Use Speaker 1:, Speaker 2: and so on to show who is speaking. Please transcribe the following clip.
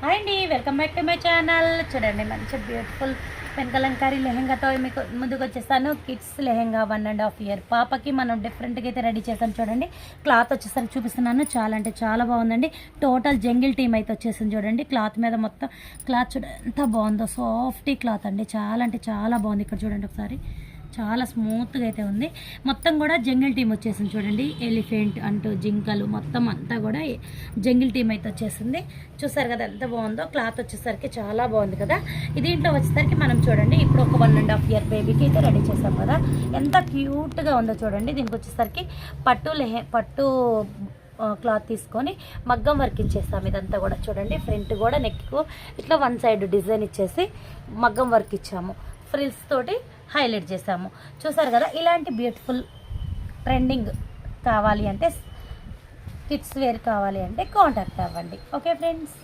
Speaker 1: Hi అండి, welcome back to my channel. చూడండి, మంచి బ్యూటిఫుల్ పెన్కలంకారీ లెహెంగాతో మీకు ముందుకు వచ్చేస్తాను. కిడ్స్ లెహెంగా 1.5 ఇయర్ పాపకి మనం డిఫరెంట్గా అయితే రెడీ చేసాం. చూడండి, క్లాత్ వచ్చేసరికి చూపిస్తున్నాను. చాలా అంటే చాలా బాగుందండి. టోటల్ జంగిల్ టీమ్ అయితే వచ్చేసింది. చూడండి, క్లాత్ మీద మొత్తం క్లాత్ చూడండి ఎంత బాగుందో. సాఫ్టీ క్లాత్ అండి, చాలా అంటే చాలా బాగుంది. ఇక్కడ చూడండి ఒకసారి, చాలా స్మూత్గా అయితే ఉంది. మొత్తం కూడా జంగిల్ టీమ్ వచ్చేసింది. చూడండి, ఎలిఫెంట్ అంటూ జింకలు మొత్తం అంతా కూడా జంగిల్ టీమ్ అయితే వచ్చేసింది. చూసారు కదా ఎంత బాగుందో. క్లాత్ వచ్చేసరికి చాలా బాగుంది కదా. దీంట్లో వచ్చేసరికి మనం చూడండి, ఇప్పుడు ఒక 1.5 ఇయర్ బేబీకి అయితే రెడీ చేసాం కదా. ఎంత క్యూట్గా ఉందో చూడండి. దీనికి వచ్చేసరికి పట్టు క్లాత్ తీసుకొని మగ్గం వర్క్ ఇచ్చేస్తాం. ఇదంతా కూడా చూడండి, ఫ్రంట్ కూడా నెక్కు ఇట్లా వన్ సైడ్ డిజైన్ ఇచ్చేసి మగ్గం వర్క్ ఇచ్చాము. ఫ్రిల్స్ తోటి హైలైట్ చేసాము. చూసారు కదా, ఇలాంటి బ్యూటిఫుల్ ట్రెండింగ్ కావాలి అంటే, కిడ్స్ వేర్ కావాలి అంటే కాంటాక్ట్ అవ్వండి. Okay friends.